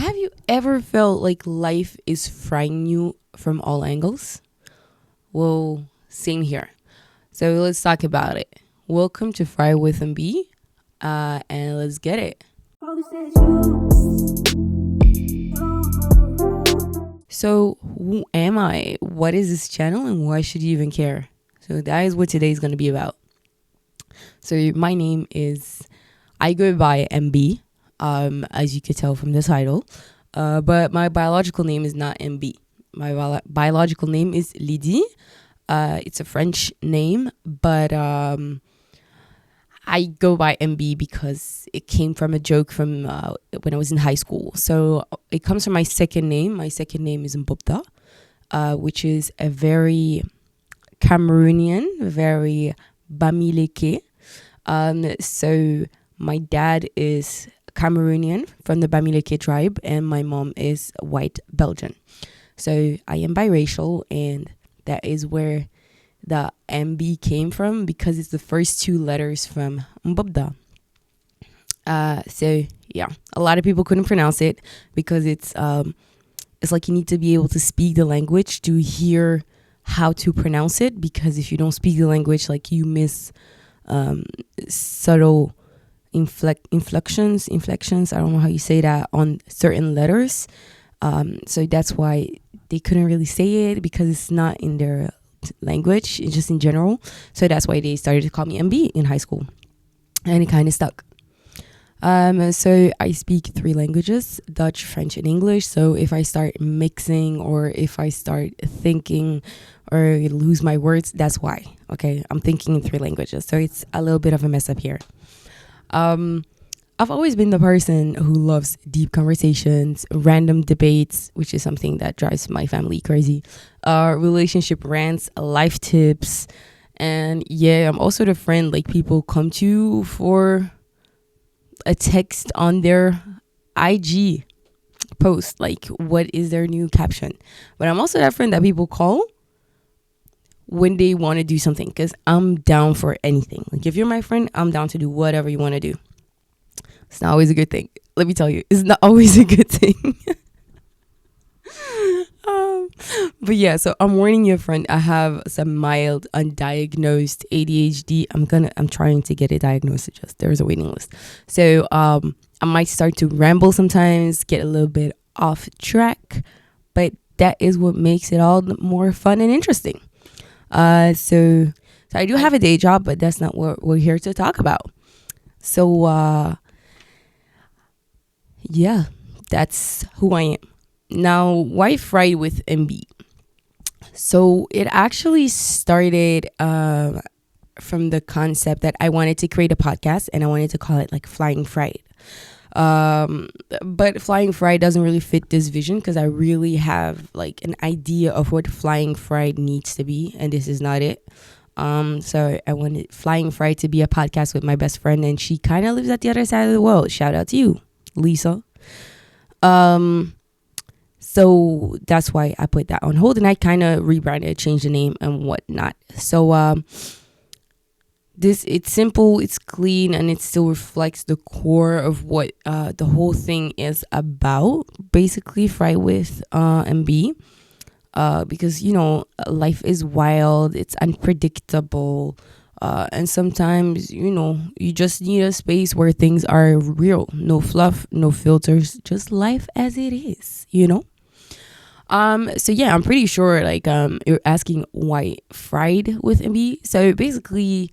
Have you ever felt like life is frying you from all angles? Well, same here. So let's talk about it. Welcome to Fried with MBee, and let's get it. So, who am I? What is this channel, and why should you even care? So that is what today is going to be about. So my name is, I go by MB, as you could tell from the title, but my biological name is not MB. My biological name is Lydie. It's a French name, but I go by MB because it came from a joke from when I was in high school. So it comes from my second name. My second name is Mbopta, which is a very Cameroonian, very Bamileke. So my dad is Cameroonian from the Bamileke tribe, and my mom is white Belgian. So I am biracial, and that is where the MB came from, because it's the first two letters from Mbopda. So yeah, a lot of people couldn't pronounce it because it's like you need to be able to speak the language to hear how to pronounce it, because if you don't speak the language, like, you miss subtle inflections, I don't know how you say that, on certain letters. So that's why they couldn't really say it, because it's not in their language, it's just in general. So that's why they started to call me MB in high school, and it kind of stuck. So I speak 3 languages: Dutch, French, and English. So if I start mixing, or if I start thinking or lose my words, that's why. Okay, I'm thinking in 3 languages, so it's a little bit of a mess up here. I've always been the person who loves deep conversations, random debates, which is something that drives my family crazy, relationship rants, life tips, and yeah, I'm also the friend like people come to for a text on their IG post, like, what is their new caption. But I'm also that friend that people call when they want to do something, because I'm down for anything. Like, if you're my friend, I'm down to do whatever you want to do. It's not always a good thing. Let me tell you, it's not always a good thing. But yeah, so I'm warning you, friend. I have some mild undiagnosed ADHD. I'm trying to get it diagnosed. Just there's a waiting list. So I might start to ramble sometimes, get a little bit off track, but that is what makes it all more fun and interesting. So I do have a day job, but that's not what we're here to talk about. So yeah, that's who I am. Now, why Fried with MBee? So it actually started from the concept that I wanted to create a podcast, and I wanted to call it like Flying Fried. But Flying Fried doesn't really fit this vision, because I really have like an idea of what Flying Fried needs to be, and this is not it. So I wanted Flying Fried to be a podcast with my best friend, and she kind of lives at the other side of the world. Shout out to you, Lisa. So that's why I put that on hold, and I kind of rebranded, changed the name and whatnot. So it's simple, it's clean, and it still reflects the core of what the whole thing is about. Basically, Fried with MB, because life is wild, it's unpredictable, and sometimes you just need a space where things are real, no fluff, no filters, just life as it is. So yeah, I'm pretty sure you're asking why Fried with MB. So basically,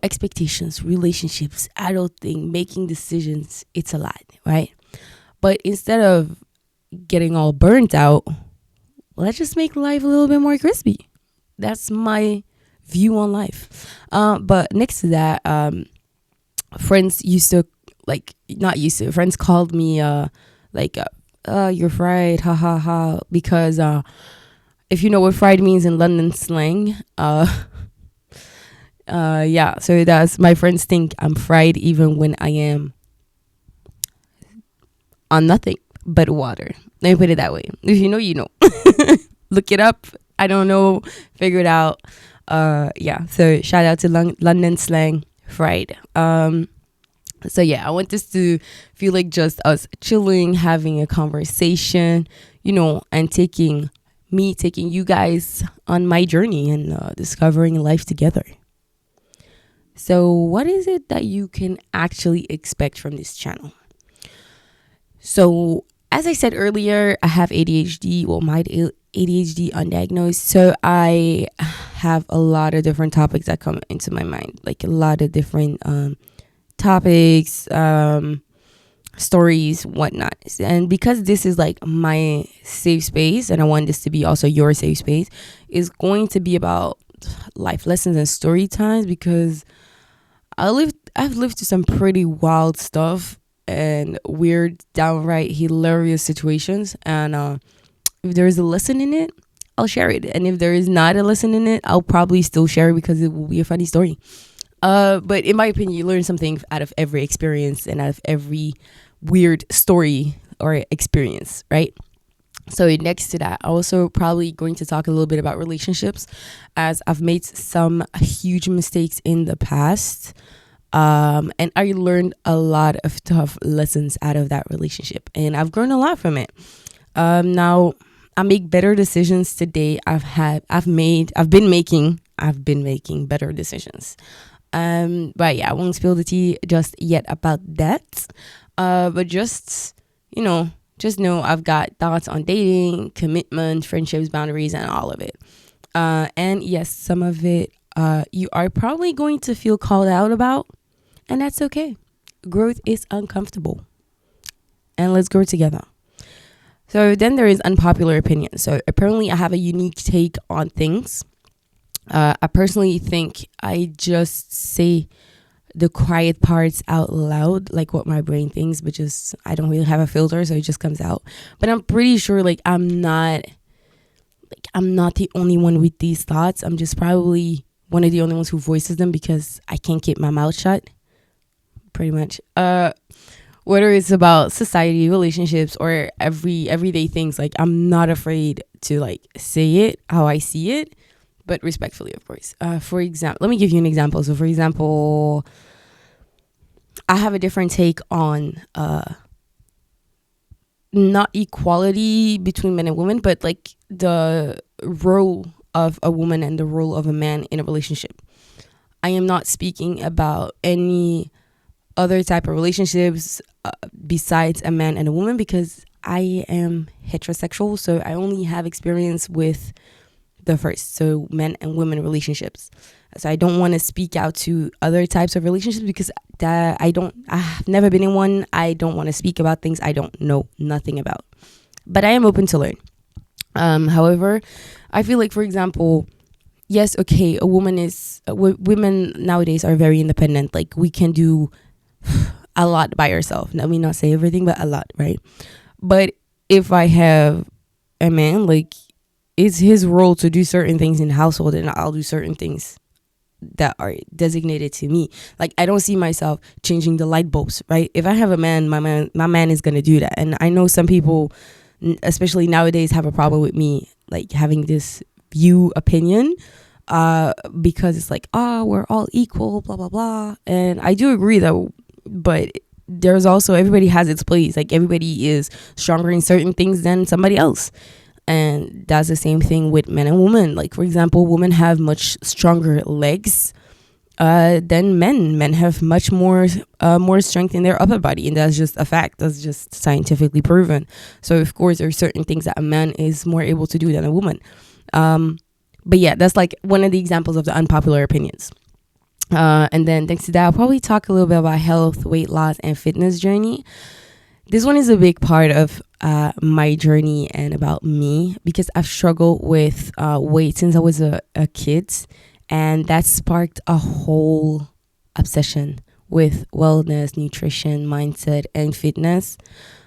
expectations, relationships, adulting, making decisions, it's a lot, right? But instead of getting all burnt out, let's just make life a little bit more crispy. That's my view on life. But next to that, friends friends called me you're fried, ha ha ha, because if you know what fried means in London slang, yeah, so that's, my friends think I'm fried even when I am on nothing but water. Let me put it that way. If you know, you know. Look it up. I don't know, figure it out. Yeah, so shout out to London slang, fried. So yeah, I want this to feel like just us chilling, having a conversation, and taking you guys on my journey and discovering life together. So, what is it that you can actually expect from this channel? So, as I said earlier, I have ADHD, well, my ADHD undiagnosed. So, I have a lot of different topics that come into my mind, like a lot of different topics, stories, whatnot. And because this is like my safe space, and I want this to be also your safe space, is going to be about life lessons and story times, because I've lived through some pretty wild stuff and weird, downright hilarious situations. And if there is a lesson in it, I'll share it. And if there is not a lesson in it, I'll probably still share it because it will be a funny story. But in my opinion, you learn something out of every experience and out of every weird story or experience, right? So next to that, I'm also probably going to talk a little bit about relationships, as I've made some huge mistakes in the past. And I learned a lot of tough lessons out of that relationship, and I've grown a lot from it. Now I make better decisions today. I've been making better decisions. But yeah, I won't spill the tea just yet about that. But just know I've got thoughts on dating, commitment, friendships, boundaries, and all of it. And yes, some of it you are probably going to feel called out about, and that's okay. Growth is uncomfortable, and let's grow together. So then there is unpopular opinion. So apparently I have a unique take on things. I personally think I just say the quiet parts out loud, like what my brain thinks, but just I don't really have a filter, so it just comes out. But I'm pretty sure I'm not the only one with these thoughts. I'm just probably one of the only ones who voices them because I can't keep my mouth shut. Pretty much. Whether it's about society, relationships, or everyday things, I'm not afraid to say it how I see it, but respectfully, of course. For example, let me give you an example. So, for example, I have a different take on not equality between men and women, but the role of a woman and the role of a man in a relationship. I am not speaking about any other type of relationships besides a man and a woman, because I am heterosexual, so I only have experience with the first, so men and women relationships. So I don't want to speak out to other types of relationships because I've never been in one. I don't want to speak about things I don't know nothing about, but I am open to learn. However, I feel for example, yes, okay, women nowadays are very independent. We can do a lot by ourselves. Let me not say everything, but a lot, right? But if I have a man, it's his role to do certain things in the household, and I'll do certain things that are designated to me. I don't see myself changing the light bulbs, right? If I have a man, my man is gonna do that. And I know some people, especially nowadays, have a problem with me having this opinion, because it's we're all equal, blah blah blah. And I do agree though, but there's also, everybody has its place. Everybody is stronger in certain things than somebody else. And that's the same thing with men and women. For example, women have much stronger legs than men. Men have much more strength in their upper body, and that's just a fact. That's just scientifically proven. So of course, there are certain things that a man is more able to do than a woman. But yeah, that's one of the examples of the unpopular opinions. And then thanks to that, I'll probably talk a little bit about health, weight loss, and fitness journey. This one is a big part of my journey and about me, because I've struggled with weight since I was a kid, and that sparked a whole obsession with wellness, nutrition, mindset, and fitness.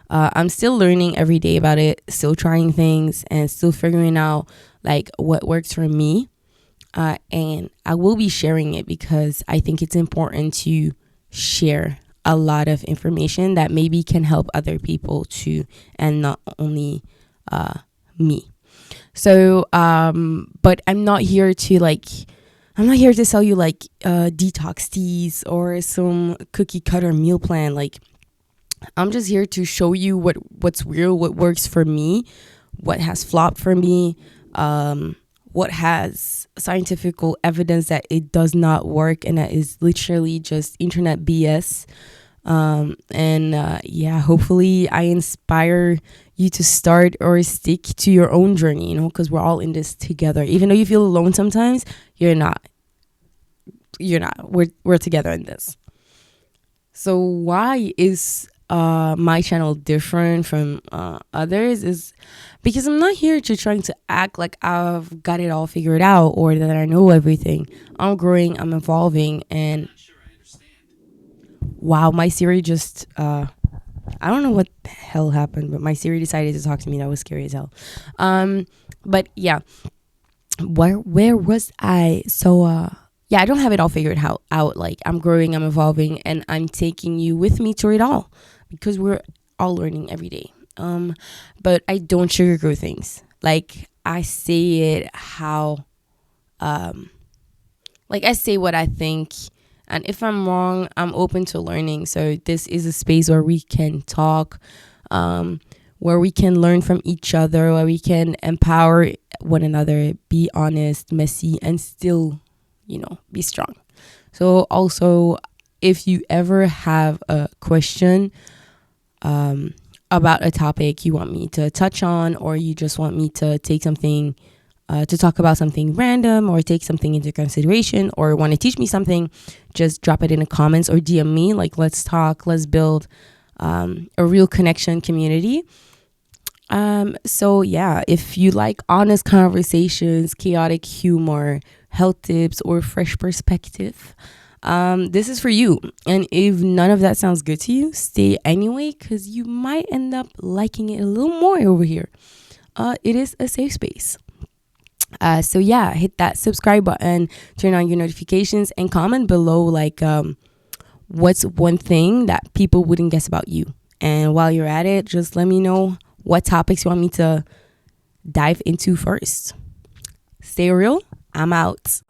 I'm still learning every day about it, still trying things, and still figuring out what works for me. And I will be sharing it because I think it's important to share a lot of information that maybe can help other people too, and not only me. So, but I'm not here to I'm not here to sell you like detox teas or some cookie cutter meal plan. Like, I'm just here to show you what's real, what works for me, what has flopped for me, what has scientific evidence that it does not work and that is literally just internet BS. And yeah, hopefully I inspire you to start or stick to your own journey, because we're all in this together. Even though you feel alone sometimes, you're not. You're not. We're together in this. So why is my channel different from others is because I'm not here to trying to act like I've got it all figured out or that I know everything. I'm growing, I'm evolving, and wow, my Siri just I don't know what the hell happened, but my Siri decided to talk to me. That was scary as hell. But yeah, where was I? So yeah, I don't have it all figured out. Like, I'm growing, I'm evolving, and I'm taking you with me through it all because we're all learning every day. But I don't sugarcoat things. Like, I say it how like, I say what I think, and if I'm wrong, I'm open to learning. So this is a space where we can talk, where we can learn from each other, where we can empower one another, be honest, messy, and still, be strong. So also, if you ever have a question about a topic you want me to touch on, or you just want me to take something to talk about something random or take something into consideration or want to teach me something, just drop it in the comments or DM me. Like, let's talk, let's build a real connection community. So yeah, if you like honest conversations, chaotic humor, health tips, or fresh perspective, this is for you. And if none of that sounds good to you, stay anyway, because you might end up liking it a little more over here. It is a safe space. So yeah, hit that subscribe button, turn on your notifications, and comment below like what's one thing that people wouldn't guess about you. And while you're at it, just let me know what topics you want me to dive into first. Stay real. I'm out.